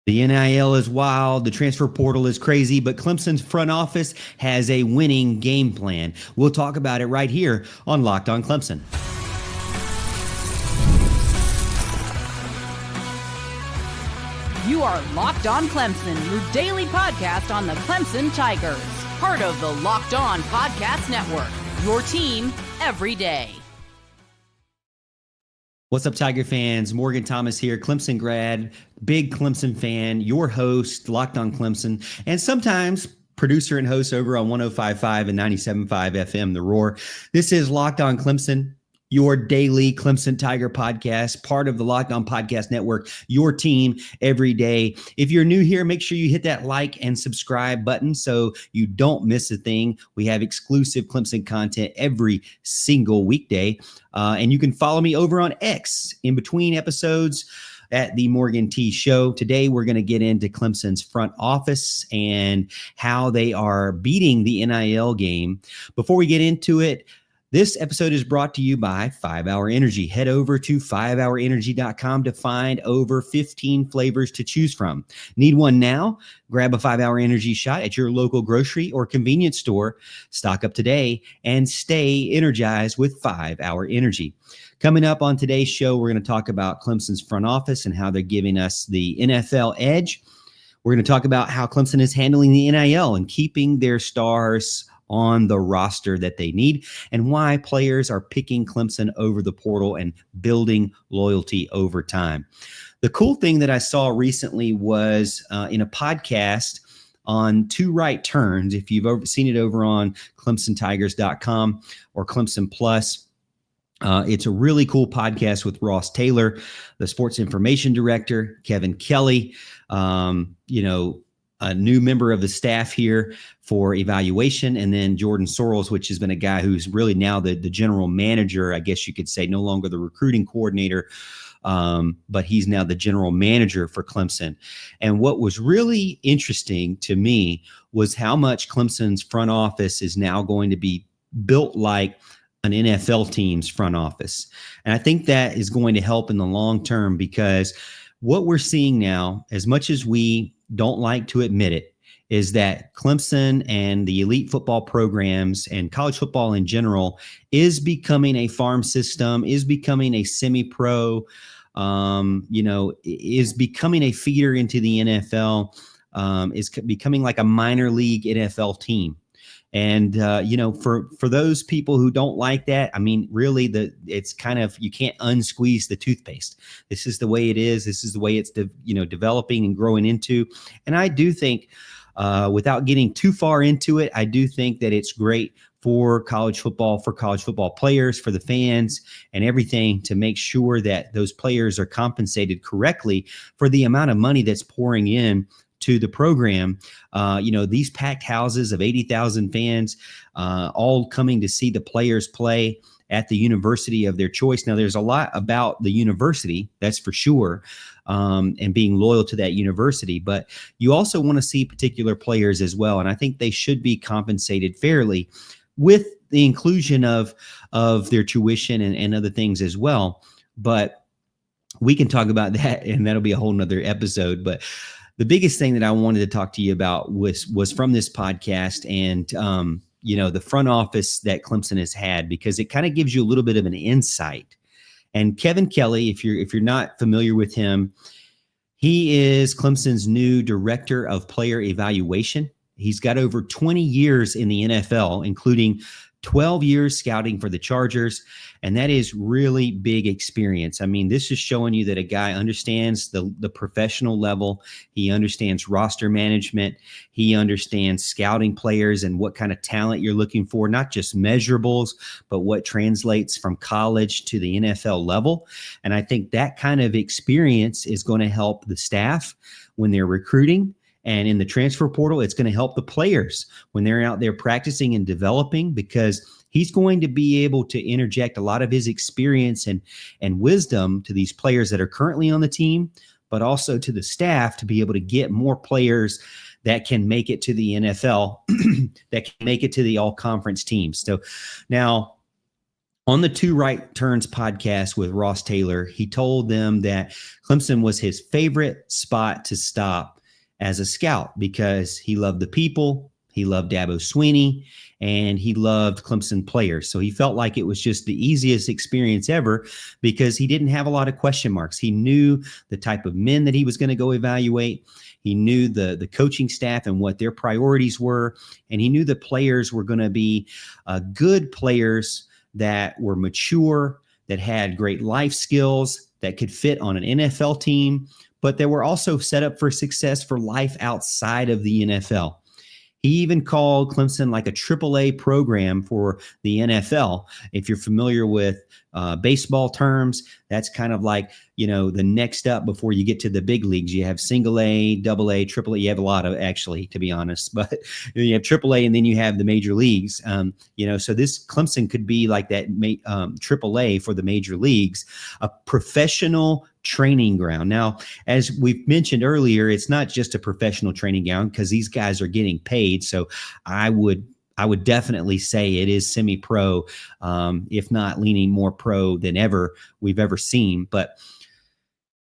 The NIL is wild. The transfer portal is crazy, but Clemson's front office has a winning game plan. We'll talk about it right here on Locked On Clemson. You are Locked On Clemson, your daily podcast on the Clemson Tigers. Part of the Locked On Podcast Network, your team every day. What's up, Tiger fans? Morgan Thomas here, Clemson grad, big Clemson fan, your host, Locked On Clemson, and sometimes producer and host over on 105.5 and 97.5 FM, The Roar. This is Locked On Clemson, your daily Clemson Tiger podcast, part of the Locked On Podcast Network, your team every day. If you're new here, make sure you hit that like and subscribe button so you don't miss a thing. We have exclusive Clemson content every single weekday. And you can follow me over on X in between episodes at the Morgan T Show. Today, we're going to get into Clemson's front office and how they are beating the NIL game. Before we get into it, this episode is brought to you by 5-Hour Energy. Head over to 5hourenergy.com to find over 15 flavors to choose from. Need one now? Grab a 5-Hour Energy shot at your local grocery or convenience store. Stock up today and stay energized with 5-Hour Energy. Coming up on today's show, we're going to talk about Clemson's front office and how they're giving us the NFL edge. We're going to talk about how Clemson is handling the NIL and keeping their stars on the roster that they need, and why players are picking Clemson over the portal and building loyalty over time. The cool thing that I saw recently was in a podcast on Two Right Turns. If you've seen it over on ClemsonTigers.com or Clemson Plus, it's a really cool podcast with Ross Taylor, the sports information director, Kevin Kelly, a new member of the staff here for evaluation, and then Jordan Sorrells, which has been a guy who's really now the general manager, I guess you could say, no longer the recruiting coordinator, but he's now the general manager for Clemson. And what was really interesting to me was how much Clemson's front office is now going to be built like an NFL team's front office. And I think that is going to help in the long term, because what we're seeing now, as much as we don't like to admit it, is that Clemson and the elite football programs and college football in general is becoming a farm system, is becoming a semi-pro, is becoming a feeder into the NFL, is becoming like a minor league NFL team. And, for those people who don't like that, I mean, really, it's kind of, you can't unsqueeze the toothpaste. This is the way it is. This is the way it's, developing and growing into. And I do think, without getting too far into it, I do think that it's great for college football players, for the fans and everything, to make sure that those players are compensated correctly for the amount of money that's pouring in to the program. These packed houses of 80,000 fans, all coming to see the players play at the university of their choice. Now, there's a lot about the university, that's for sure, and being loyal to that university, but you also want to see particular players as well. And I think they should be compensated fairly with the inclusion of their tuition and other things as well. But we can talk about that, and that'll be a whole nother episode. But the biggest thing that I wanted to talk to you about was from this podcast and, the front office that Clemson has had, because it kind of gives you a little bit of an insight. And Kevin Kelly, if you're not familiar with him, he is Clemson's new director of player evaluation. He's got over 20 years in the NFL, including 12 years scouting for the Chargers, and that is really big experience. I mean, this is showing you that a guy understands the professional level. He understands roster management. He understands scouting players and what kind of talent you're looking for, not just measurables, but what translates from college to the NFL level. And I think that kind of experience is going to help the staff when they're recruiting. And in the transfer portal, it's going to help the players when they're out there practicing and developing, because he's going to be able to interject a lot of his experience and wisdom to these players that are currently on the team, but also to the staff, to be able to get more players that can make it to the NFL, that can make it to the all-conference teams. So now, On the Two Right Turns podcast with Ross Taylor, he told them that Clemson was his favorite spot to stop as a scout because he loved the people, he loved Dabo Swinney, and he loved Clemson players. So he felt like it was just the easiest experience ever because he didn't have a lot of question marks. He knew the type of men that he was going to go evaluate. He knew the coaching staff and what their priorities were, and he knew the players were going to be good players that were mature, that had great life skills, that could fit on an NFL team, but that were also set up for success for life outside of the NFL. He even called Clemson like a AAA program for the NFL. If you're familiar with baseball terms, that's kind of like, the next up before you get to the big leagues. You have single A, double A, triple A. You have a lot of, actually, to be honest, but you have triple A and then you have the major leagues. So this Clemson could be like that triple A for the major leagues, a professional training ground. Now, as we've mentioned earlier, it's not just a professional training ground because these guys are getting paid. So I would definitely say it is semi-pro, if not leaning more pro than we've ever seen. But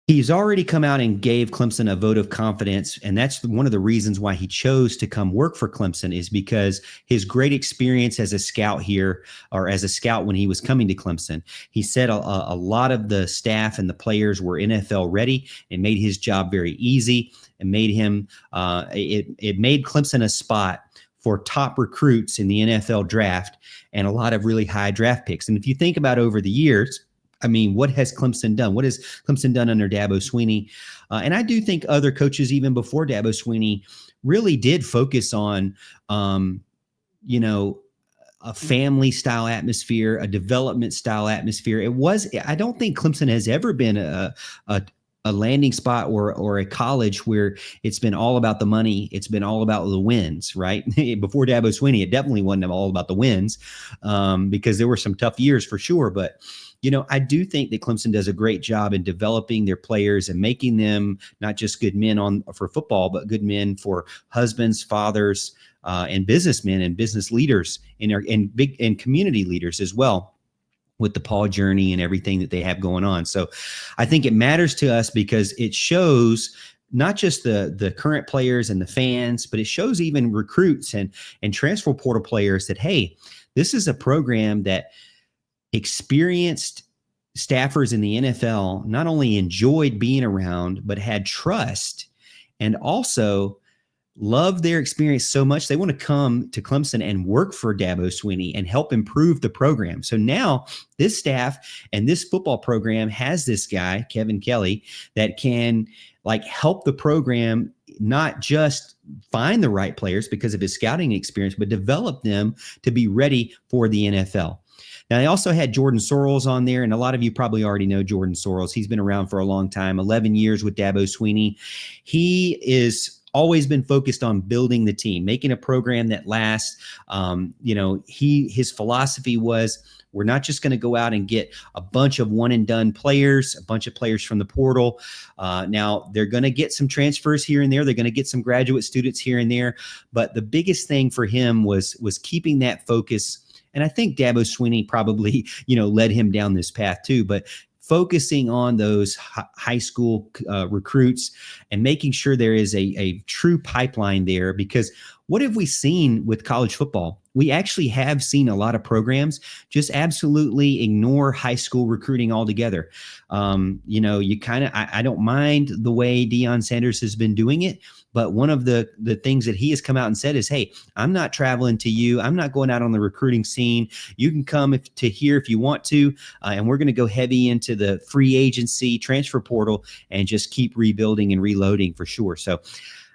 he's already come out and gave Clemson a vote of confidence, and that's one of the reasons why he chose to come work for Clemson is because his great experience as a scout here, or as a scout when he was coming to Clemson. He said a lot of the staff and the players were NFL ready and made his job very easy and made him it made Clemson a spot for top recruits in the NFL draft and a lot of really high draft picks. And if you think about over the years, what has Clemson done? What has Clemson done under Dabo Swinney? And I do think other coaches, even before Dabo Swinney, really did focus on, a family style atmosphere, a development style atmosphere. I don't think Clemson has ever been a landing spot or a college where it's been all about the money. It's been all about the wins, right? Before Dabo Swinney, it definitely wasn't all about the wins because there were some tough years for sure. But I do think that Clemson does a great job in developing their players and making them not just good men for football, but good men for husbands, fathers, and businessmen and business leaders and community leaders as well, with the Paul journey and everything that they have going on. So I think it matters to us because it shows not just the current players and the fans, but it shows even recruits and transfer portal players that, hey, this is a program that experienced staffers in the NFL not only enjoyed being around, but had trust and also loved their experience so much they want to come to Clemson and work for Dabo Swinney and help improve the program. So now this staff and this football program has this guy, Kevin Kelly, that can help the program not just find the right players because of his scouting experience, but develop them to be ready for the NFL. Now, they also had Jordan Sorrells on there, and a lot of you probably already know Jordan Sorrells. He's been around for a long time, 11 years with Dabo Swinney. He is always been focused on building the team, making a program that lasts. His philosophy was, we're not just going to go out and get a bunch of one and done players, a bunch of players from the portal. Now they're going to get some transfers here and there. They're going to get some graduate students here and there. But the biggest thing for him was keeping that focus. And I think Dabo Swinney probably, led him down this path too, but focusing on those high school recruits and making sure there is a true pipeline there. Because what have we seen with college football? We actually have seen a lot of programs just absolutely ignore high school recruiting altogether. I don't mind the way Deion Sanders has been doing it, but one of the things that he has come out and said is, hey, I'm not traveling to you. I'm not going out on the recruiting scene. You can come to here if you want to, and we're going to go heavy into the free agency transfer portal and just keep rebuilding and reloading for sure. So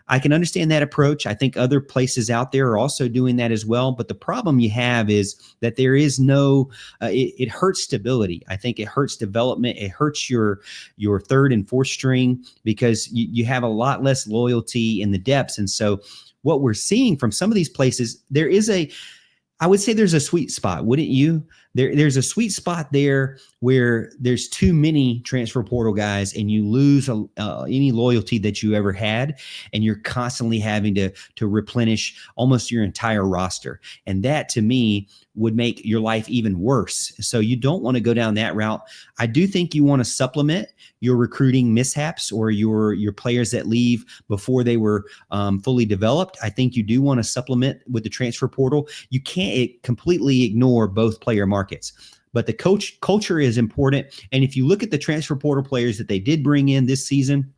I can understand that approach. I think other places out there are also doing that as well. But the problem you have is that there is no, it hurts stability. I think it hurts development. It hurts your third and fourth string because you have a lot less loyalty in the depths. And so what we're seeing from some of these places, I would say there's a sweet spot, wouldn't you? there's a sweet spot there where there's too many transfer portal guys and you lose any loyalty that you ever had, and you're constantly having to replenish almost your entire roster. And that, to me, would make your life even worse. So you don't want to go down that route. I do think you want to supplement your recruiting mishaps or your players that leave before they were fully developed. I think you do want to supplement with the transfer portal. You can't completely ignore both player markets, but the culture is important. And if you look at the transfer portal players that they did bring in this season,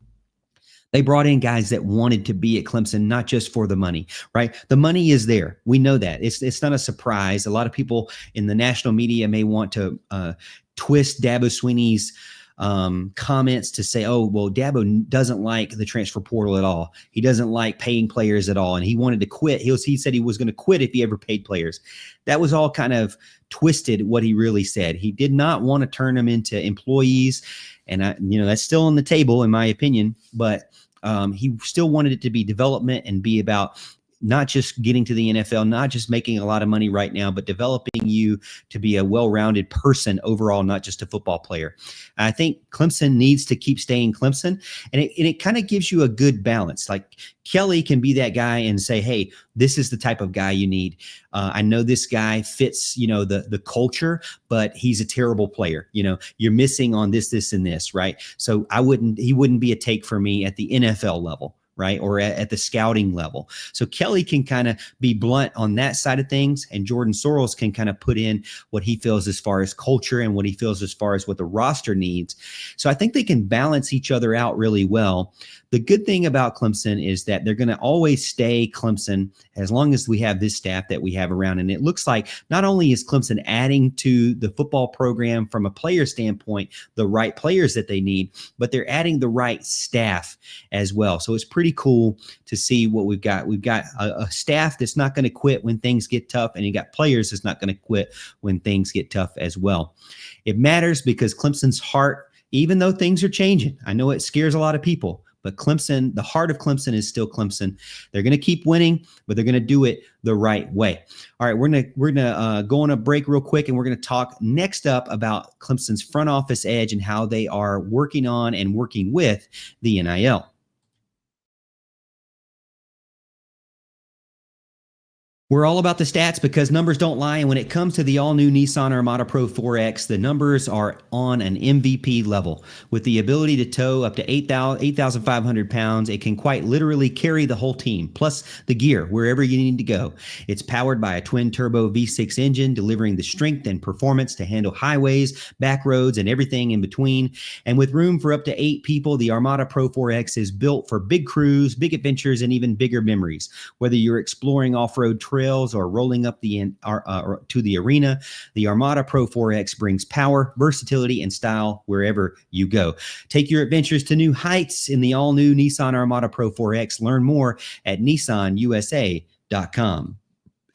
they brought in guys that wanted to be at Clemson, not just for the money, right? The money is there. We know that. It's not a surprise. A lot of people in the national media may want to twist Dabo Swinney's comments to say, oh, well, Dabo doesn't like the transfer portal at all. He doesn't like paying players at all. And he wanted to quit. He said he was going to quit if he ever paid players. That was all kind of twisted what he really said. He did not want to turn them into employees. And that's still on the table, in my opinion, but he still wanted it to be development and be about not just getting to the NFL, not just making a lot of money right now, but developing you to be a well-rounded person overall, not just a football player. I think Clemson needs to keep staying Clemson, and it kind of gives you a good balance. Like Kelly can be that guy and say, hey, this is the type of guy you need. I know this guy fits, the culture, but he's a terrible player. You're missing on this, and this, right? So he wouldn't be a take for me at the NFL level, right? Or at the scouting level. So Kelly can kind of be blunt on that side of things, and Jordan Sorrells can kind of put in what he feels as far as culture and what he feels as far as what the roster needs. So I think they can balance each other out really well. The good thing about Clemson is that they're going to always stay Clemson as long as we have this staff that we have around. And it looks like not only is Clemson adding to the football program from a player standpoint, the right players that they need, but they're adding the right staff as well. So it's pretty cool to see what we've got. We've got a staff that's not going to quit when things get tough, and you got players that's not going to quit when things get tough as well. It matters because Clemson's heart, even though things are changing, I know it scares a lot of people, but Clemson, the heart of Clemson is still Clemson. They're going to keep winning, but they're going to do it the right way. All right, we're gonna go on a break real quick, and we're going to talk next up about Clemson's front office edge and how they are working on and working with the NIL. We're all about the stats because numbers don't lie. And when it comes to the all-new Nissan Armada Pro 4X, the numbers are on an MVP level. With the ability to tow up to 8,500 pounds, it can quite literally carry the whole team, plus the gear, wherever you need to go. It's powered by a twin-turbo V6 engine, delivering the strength and performance to handle highways, back roads, and everything in between. And with room for up to 8 people, the Armada Pro 4X is built for big crews, big adventures, and even bigger memories. Whether you're exploring off-road trails or rolling up to the arena, the Armada Pro 4X brings power, versatility, and style wherever you go. Take your adventures to new heights in the all-new Nissan Armada Pro 4X. Learn more at nissanusa.com.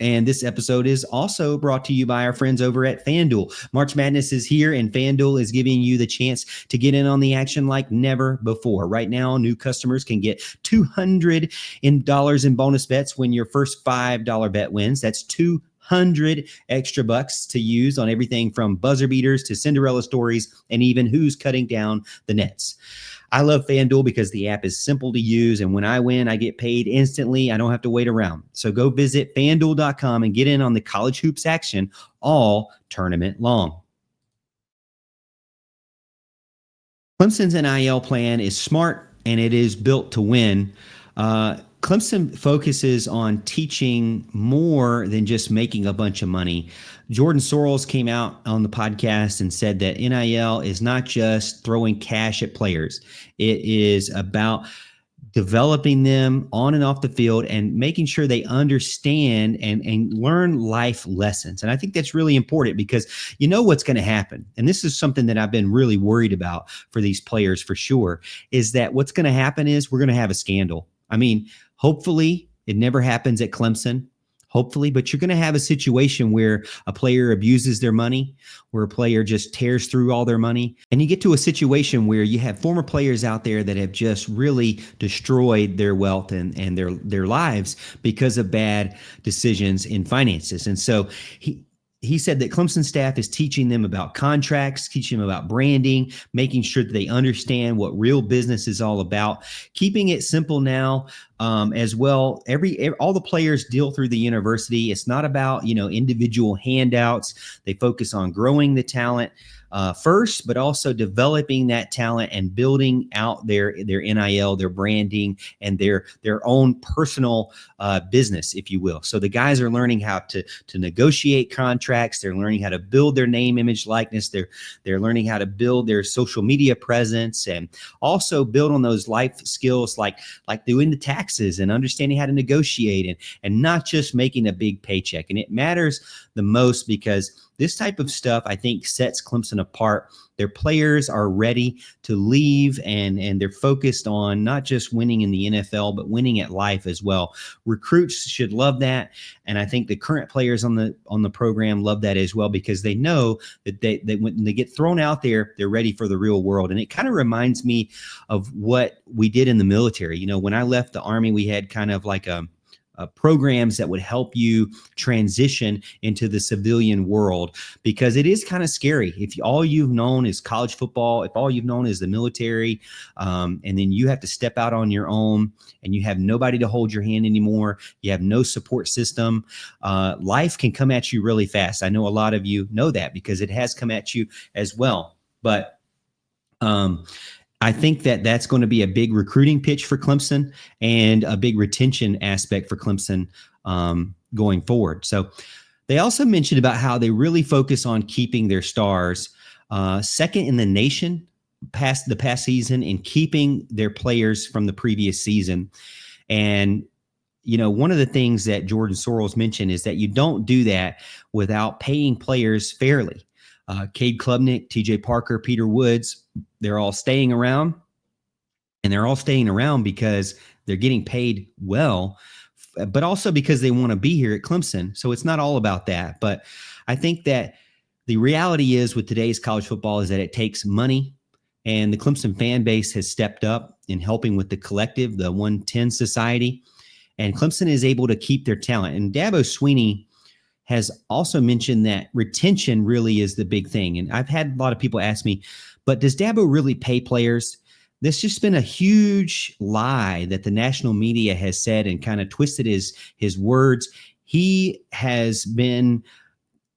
And this episode is also brought to you by our friends over at FanDuel. March Madness is here, and FanDuel is giving you the chance to get in on the action like never before. Right now, new customers can get $200 in bonus bets when your first $5 bet wins. That's $200 extra bucks to use on everything from buzzer beaters to Cinderella stories and even who's cutting down the nets. I love FanDuel because the app is simple to use, and when I win, I get paid instantly. I don't have to wait around. So go visit FanDuel.com and get in on the college hoops action all tournament long. Clemson's NIL plan is smart, and it is built to win. Clemson focuses on teaching more than just making a bunch of money. Jordan Sorrells came out on the podcast and said that NIL is not just throwing cash at players. It is about developing them on and off the field and making sure they understand and learn life lessons. And I think that's really important because you know what's going to happen. And this is something that I've been really worried about for these players for sure, is that what's going to happen is we're going to have a scandal. I mean, hopefully it never happens at Clemson. Hopefully, but you're going to have a situation where a player abuses their money, where a player just tears through all their money. And you get to a situation where you have former players out there that have just really destroyed their wealth and their lives because of bad decisions in finances. And so he said that Clemson staff is teaching them about contracts, teaching them about branding, making sure that they understand what real business is all about, keeping it simple now as well. All the players deal through the university. It's not about, individual handouts. They focus on growing the talent first, but also developing that talent and building out their NIL, their branding, and their own personal business, if you will. So the guys are learning how to negotiate contracts. They're learning how to build their name, image, likeness. They're learning how to build their social media presence, and also build on those life skills like doing the taxes and understanding how to negotiate, and not just making a big paycheck. And it matters the most because this type of stuff, I think, sets Clemson apart. Their players are ready to leave, and they're focused on not just winning in the NFL, but winning at life as well. Recruits should love that, and I think the current players on the program love that as well, because they know that they when they get thrown out there, they're ready for the real world. And it kind of reminds me of what we did in the military. When I left the Army, we had kind of like programs that would help you transition into the civilian world, because it is kind of scary. If all you've known is college football, if all you've known is the military, and then you have to step out on your own and you have nobody to hold your hand anymore, you have no support system, life can come at you really fast. I know a lot of you know that because it has come at you as well. But I think that that's going to be a big recruiting pitch for Clemson and a big retention aspect for Clemson going forward. So they also mentioned about how they really focus on keeping their stars second in the nation past season and keeping their players from the previous season. And, one of the things that Jordan Sorrells mentioned is that you don't do that without paying players fairly. Cade Klubnik, TJ Parker, Peter Woods, they're all staying around, and they're all staying around because they're getting paid well, but also because they want to be here at Clemson. So it's not all about that. But I think that the reality is with today's college football is that it takes money, and the Clemson fan base has stepped up in helping with the collective, the 110 Society, and Clemson is able to keep their talent. And Dabo Swinney has also mentioned that retention really is the big thing. And I've had a lot of people ask me, but does Dabo really pay players? There's just been a huge lie that the national media has said and kind of twisted his words. He has been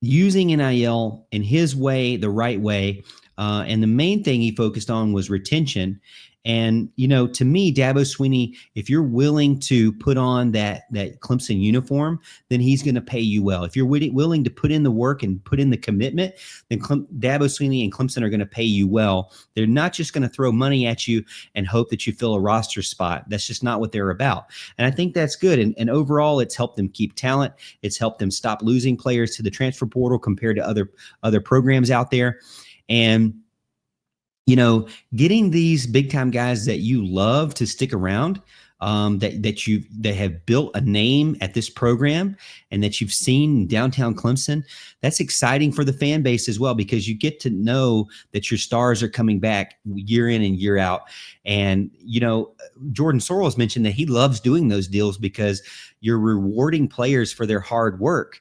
using NIL in his way, the right way. And the main thing he focused on was retention. And, to me, Dabo Swinney, if you're willing to put on that Clemson uniform, then he's going to pay you well. If you're willing to put in the work and put in the commitment, then Dabo Swinney and Clemson are going to pay you well. They're not just going to throw money at you and hope that you fill a roster spot. That's just not what they're about. And I think that's good. And overall, it's helped them keep talent. It's helped them stop losing players to the transfer portal compared to other programs out there. And getting these big time guys that you love to stick around, that have built a name at this program and that you've seen in downtown Clemson, that's exciting for the fan base as well, because you get to know that your stars are coming back year in and year out. And, Jordan Sorrells mentioned that he loves doing those deals because you're rewarding players for their hard work.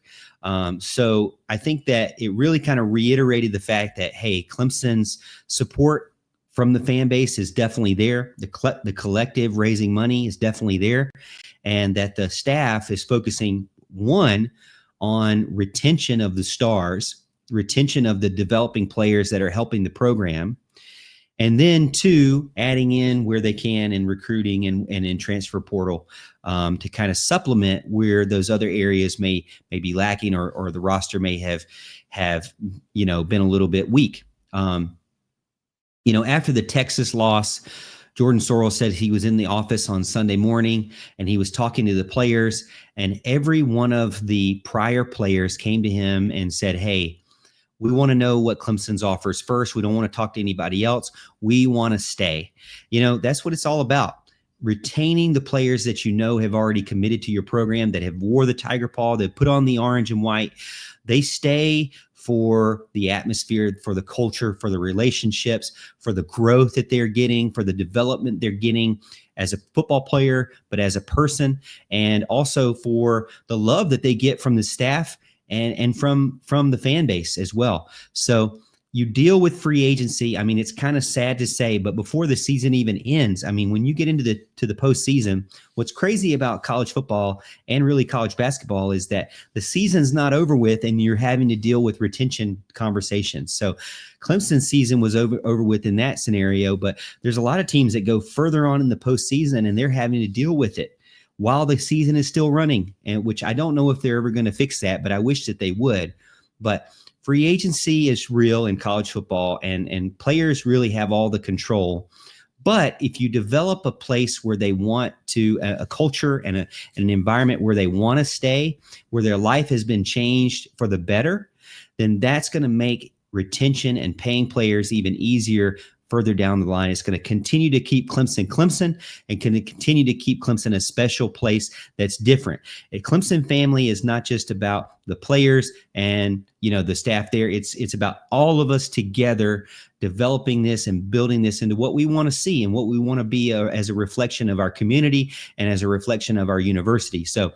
So I think that it really kind of reiterated the fact that, hey, Clemson's support from the fan base is definitely there. The collective raising money is definitely there, and that the staff is focusing, one, on retention of the stars, retention of the developing players that are helping the program, and then two, adding in where they can in recruiting and in transfer portal to kind of supplement where those other areas may be lacking, or the roster may have been a little bit weak. After the Texas loss, Jordan Sorrells said he was in the office on Sunday morning and he was talking to the players, and every one of the prior players came to him and said, hey, we want to know what Clemson's offers first. We don't want to talk to anybody else. We want to stay. That's what it's all about. Retaining the players that have already committed to your program, that have wore the tiger paw, that put on the orange and white. They stay for the atmosphere, for the culture, for the relationships, for the growth that they're getting, for the development they're getting as a football player, but as a person, and also for the love that they get from the staff and from the fan base as well. So you deal with free agency. I mean, it's kind of sad to say, but before the season even ends, I mean, when you get into the postseason, what's crazy about college football and really college basketball is that the season's not over with, and you're having to deal with retention conversations. So Clemson's season was over with in that scenario, but there's a lot of teams that go further on in the postseason, and they're having to deal with it while the season is still running, and which I don't know if they're ever going to fix that, but I wish that they would. But free agency is real in college football, and players really have all the control. But if you develop a place where they want to, a culture and an environment where they want to stay, where their life has been changed for the better, then that's going to make retention and paying players even easier further down the line. It's going to continue to keep Clemson and can continue to keep Clemson a special place that's different. A Clemson family is not just about the players and, the staff there. It's about all of us together developing this and building this into what we want to see and what we want to be as a reflection of our community and as a reflection of our university. So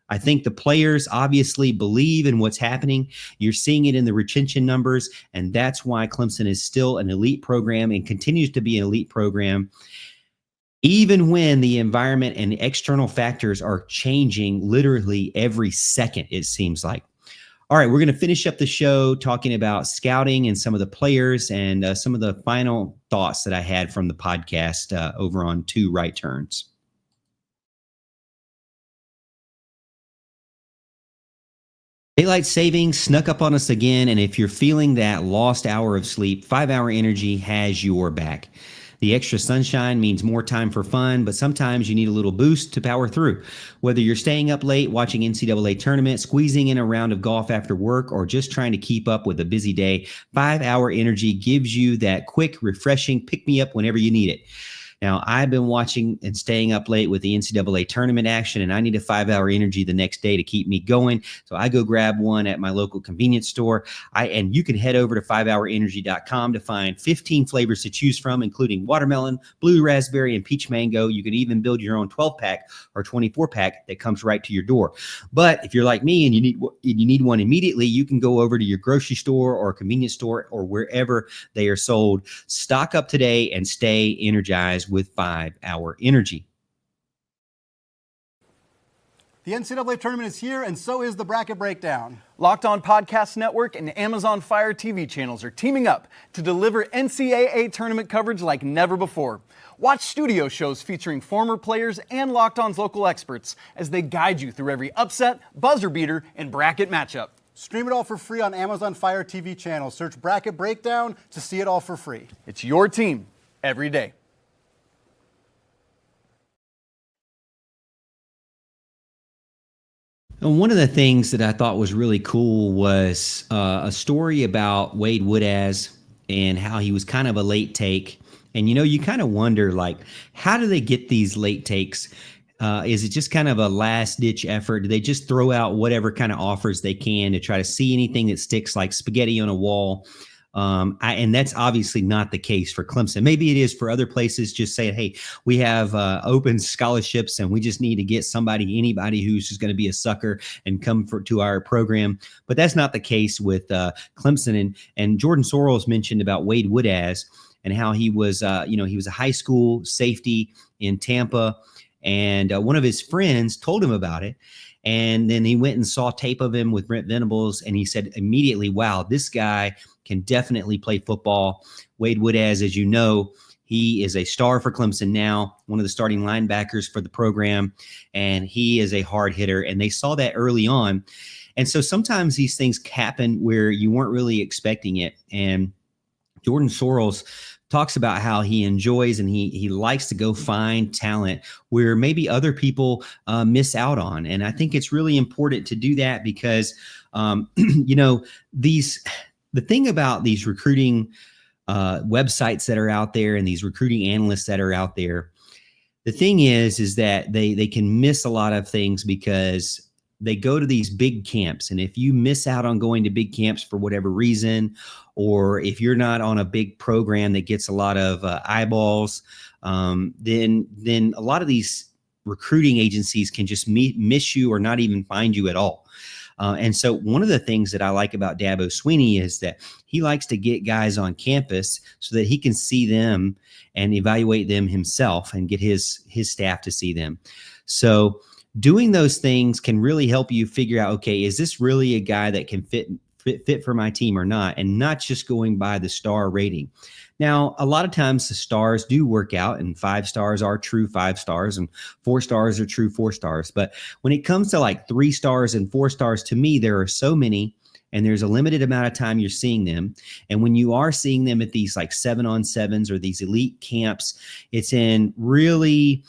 I think the players obviously believe in what's happening. You're seeing it in the retention numbers, and that's why Clemson is still an elite program and continues to be an elite program, even when the environment and external factors are changing literally every second, it seems like. All right, we're going to finish up the show talking about scouting and some of the players and some of the final thoughts that I had from the podcast over on Two Right Turns. Daylight savings snuck up on us again, and if you're feeling that lost hour of sleep, 5-Hour Energy has your back. The extra sunshine means more time for fun, but sometimes you need a little boost to power through. Whether you're staying up late watching NCAA tournament, squeezing in a round of golf after work, or just trying to keep up with a busy day, 5-Hour Energy gives you that quick, refreshing pick-me-up whenever you need it. Now, I've been watching and staying up late with the NCAA tournament action, and I need a 5-Hour Energy the next day to keep me going. So I go grab one at my local convenience store. And you can head over to 5hourenergy.com to find 15 flavors to choose from, including watermelon, blue raspberry, and peach mango. You can even build your own 12-pack or 24-pack that comes right to your door. But if you're like me and you need one immediately, you can go over to your grocery store or convenience store or wherever they are sold. Stock up today and stay energized with 5-Hour Energy. The NCAA tournament is here, and so is the bracket breakdown. Locked On Podcast Network and Amazon Fire TV channels are teaming up to deliver NCAA tournament coverage like never before. Watch studio shows featuring former players and Locked On's local experts as they guide you through every upset, buzzer beater, and bracket matchup. Stream it all for free on Amazon Fire TV channel. Search Bracket Breakdown to see it all for free. It's your team every day. And one of the things that I thought was really cool was a story about Wade Woodaz and how he was kind of a late take. And, you kind of wonder, like, how do they get these late takes? Is it just kind of a last-ditch effort? Do they just throw out whatever kind of offers they can to try to see anything that sticks like spaghetti on a wall? And that's obviously not the case for Clemson. Maybe it is for other places, just saying, hey, we have open scholarships and we just need to get anybody who's just going to be a sucker and come to our program. But that's not the case with Clemson. And Jordan Sorrells mentioned about Wade Woodaz and how he was, he was a high school safety in Tampa. And one of his friends told him about it. And then he went and saw tape of him with Brent Venables, and he said immediately, wow, this guy can definitely play football. Wade Woodaz, as you know, he is a star for Clemson now, one of the starting linebackers for the program, and he is a hard hitter, and they saw that early on. And so sometimes these things happen where you weren't really expecting it. And Jordan Sorrells talks about how he enjoys and he likes to go find talent where maybe other people miss out on. And I think it's really important to do that because, the thing about these recruiting websites that are out there and these recruiting analysts that are out there, the thing is that they can miss a lot of things because they go to these big camps. And if you miss out on going to big camps for whatever reason, or if you're not on a big program that gets a lot of eyeballs, then a lot of these recruiting agencies can just miss you or not even find you at all. And so one of the things that I like about Dabo Swinney is that he likes to get guys on campus so that he can see them and evaluate them himself and get his staff to see them. So doing those things can really help you figure out, okay, is this really a guy that can fit for my team or not, and not just going by the star rating. Now, a lot of times the stars do work out, and 5 stars are true 5 stars and 4 stars are true 4 stars. But when it comes to like 3 stars and 4 stars, to me, there are so many, and there's a limited amount of time you're seeing them. And when you are seeing them at these like 7-on-7s or these elite camps, it's in really,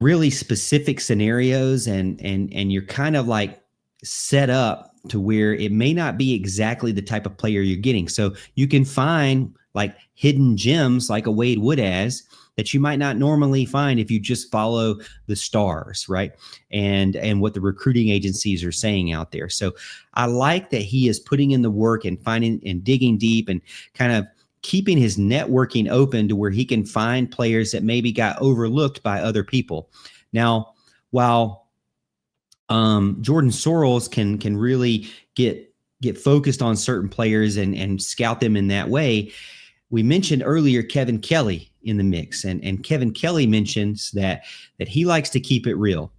really specific scenarios, and you're kind of like set up to where it may not be exactly the type of player you're getting. So you can find like hidden gems like a Wade Woodaz that you might not normally find if you just follow the stars, right? And what the recruiting agencies are saying out there. So I like that he is putting in the work and finding and digging deep and kind of keeping his networking open to where he can find players that maybe got overlooked by other people. Now, while Jordan Sorrells can really get focused on certain players and scout them in that way, we mentioned earlier Kevin Kelly in the mix, and Kevin Kelly mentions that he likes to keep it real.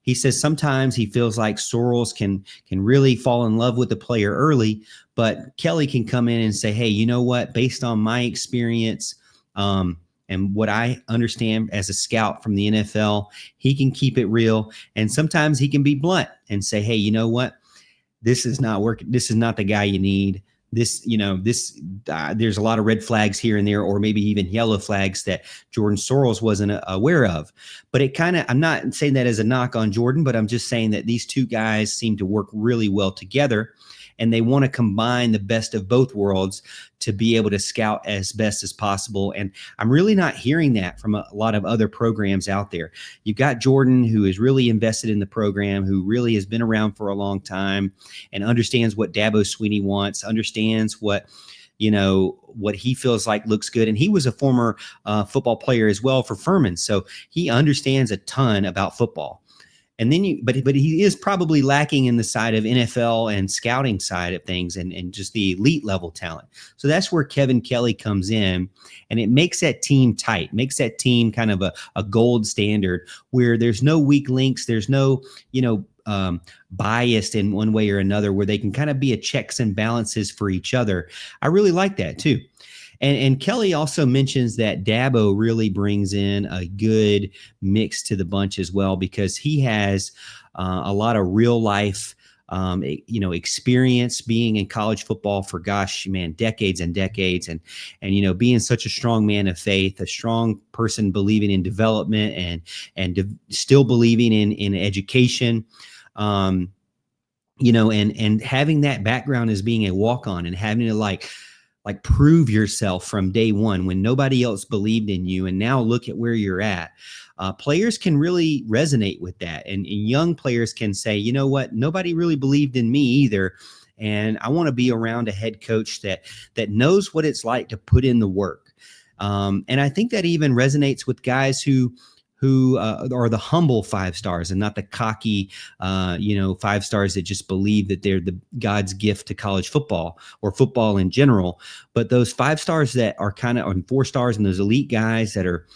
He says sometimes he feels like Sorrells can really fall in love with the player early, but Kelly can come in and say, hey, you know what, based on my experience and what I understand as a scout from the NFL, he can keep it real. And sometimes he can be blunt and say, hey, you know what, this is not working. This is not the guy you need. There's a lot of red flags here and there, or maybe even yellow flags that Jordan Sorrells wasn't aware of. But I'm not saying that as a knock on Jordan, but I'm just saying that these two guys seem to work really well together, and they want to combine the best of both worlds to be able to scout as best as possible. And I'm really not hearing that from a lot of other programs out there. You've got Jordan, who is really invested in the program, who really has been around for a long time and understands what Dabo Swinney wants, understands what he feels like looks good. And he was a former football player as well for Furman. So he understands a ton about football. And then but he is probably lacking in the side of NFL and scouting side of things and just the elite level talent. So that's where Kevin Kelly comes in, and it makes that team tight, makes that team kind of a gold standard where there's no weak links. There's no, biased in one way or another, where they can kind of be a checks and balances for each other. I really like that too. And Kelly also mentions that Dabo really brings in a good mix to the bunch as well, because he has a lot of real life, experience being in college football for, decades and decades. And being such a strong man of faith, a strong person believing in development and still believing in education. And having that background as being a walk-on and having to like prove yourself from day one when nobody else believed in you. And now look at where you're at. Players can really resonate with that. And young players can say, you know what, nobody really believed in me either. And I want to be around a head coach that knows what it's like to put in the work. And I think that even resonates with guys who are the humble 5 stars and not the cocky, 5 stars that just believe that they're the God's gift to college football or football in general. But those 5 stars that are kind of on 4 stars, and those elite guys that are,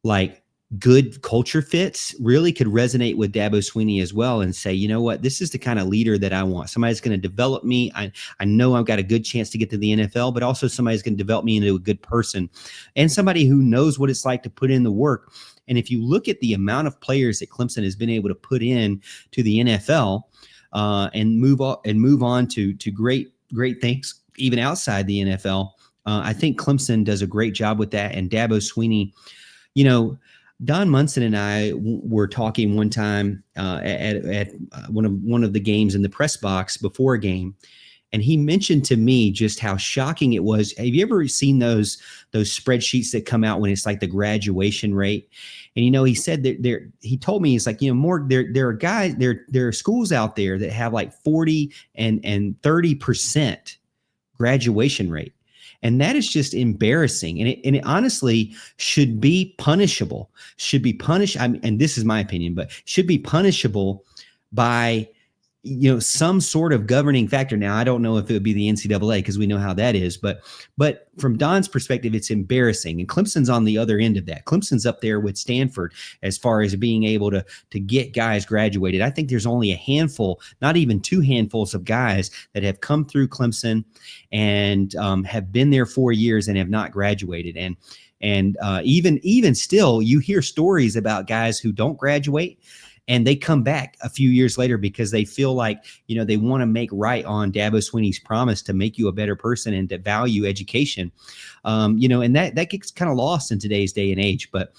like good culture fits, really could resonate with Dabo Swinney as well and say, you know what, this is the kind of leader that I want. Somebody's going to develop me. I know I've got a good chance to get to the NFL, but also somebody's going to develop me into a good person and somebody who knows what it's like to put in the work. And if you look at the amount of players that Clemson has been able to put in to the NFL and move on to great things, even outside the NFL, I think Clemson does a great job with that. And Dabo Swinney, Don Munson and I were talking one time at one of the games in the press box before a game, and he mentioned to me just how shocking it was. Have you ever seen those spreadsheets that come out when it's like the graduation rate? And he said that he told me, he's like, there are guys, there are schools out there that have like 40 and 30% graduation rate. And that is just embarrassing. And it honestly should be punishable, should be punished. And this is my opinion, but should be punishable by, some sort of governing factor. Now, I don't know if it would be the NCAA because we know how that is, but from Don's perspective, it's embarrassing. And Clemson's on the other end of that. Clemson's up there with Stanford as far as being able to get guys graduated. I think there's only a handful, not even 2 handfuls of guys that have come through Clemson and have been there 4 years and have not graduated. And even still, you hear stories about guys who don't graduate and they come back a few years later because they feel like, they want to make right on Dabo Swinney's promise to make you a better person and to value education. And that gets kind of lost in today's day and age. But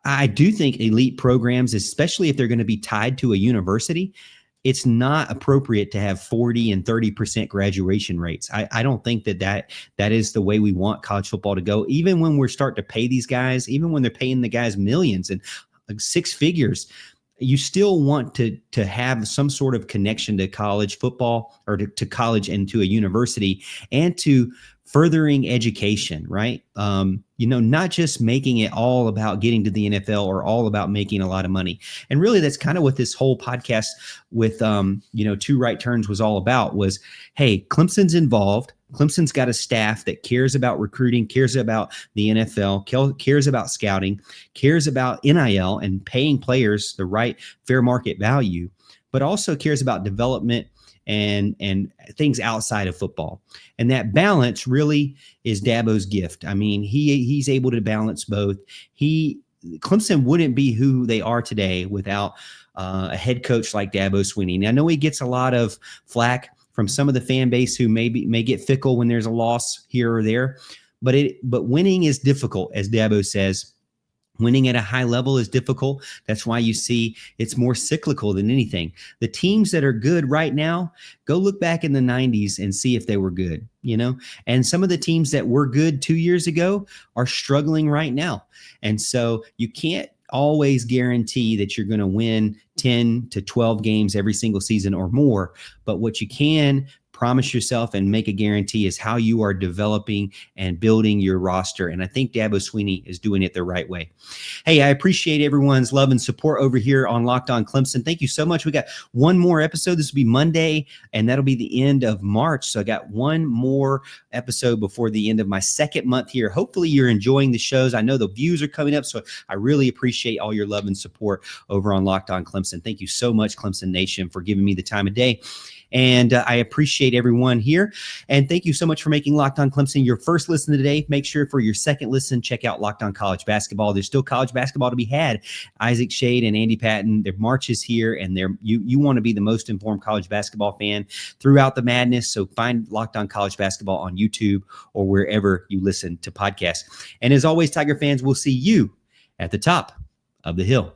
I do think elite programs, especially if they're going to be tied to a university, it's not appropriate to have 40 and 30% graduation rates. I don't think that is the way we want college football to go. Even when we're starting to pay these guys, even when they're paying the guys millions and 6 figures, you still want to have some sort of connection to college football or to college and to a university and to furthering education, right? Not just making it all about getting to the NFL or all about making a lot of money. And really, that's kind of what this whole podcast with, 2 Right Turns was all about was, hey, Clemson's involved. Clemson's got a staff that cares about recruiting, cares about the NFL, cares about scouting, cares about NIL and paying players the right fair market value, but also cares about development and things outside of football. And that balance really is Dabo's gift. I mean, he's able to balance both. Clemson wouldn't be who they are today without a head coach like Dabo Swinney. Now, I know he gets a lot of flack from some of the fan base who may get fickle when there's a loss here or there, but winning is difficult, as Dabo says. Winning at a high level is difficult. That's why you see it's more cyclical than anything. The teams that are good right now, go look back in the 90s and see if they were good, and some of the teams that were good 2 years ago are struggling right now. And so you can't always guarantee that you're going to win 10 to 12 games every single season or more. But what you can promise yourself and make a guarantee is how you are developing and building your roster. And I think Dabo Swinney is doing it the right way. Hey, I appreciate everyone's love and support over here on Locked On Clemson. Thank you so much. We got one more episode. This will be Monday, and that'll be the end of March. So I got one more episode before the end of my 2nd month here. Hopefully you're enjoying the shows. I know the views are coming up, so I really appreciate all your love and support over on Locked On Clemson. Thank you so much, Clemson Nation, for giving me the time of day. And I appreciate everyone here. And thank you so much for making Locked On Clemson your first listen today. Make sure for your second listen, check out Locked On College Basketball. There's still college basketball to be had. Isaac Shade and Andy Patton, their March is here, and you want to be the most informed college basketball fan throughout the madness. So find Locked On College Basketball on YouTube or wherever you listen to podcasts. And as always, Tiger fans, we'll see you at the top of the hill.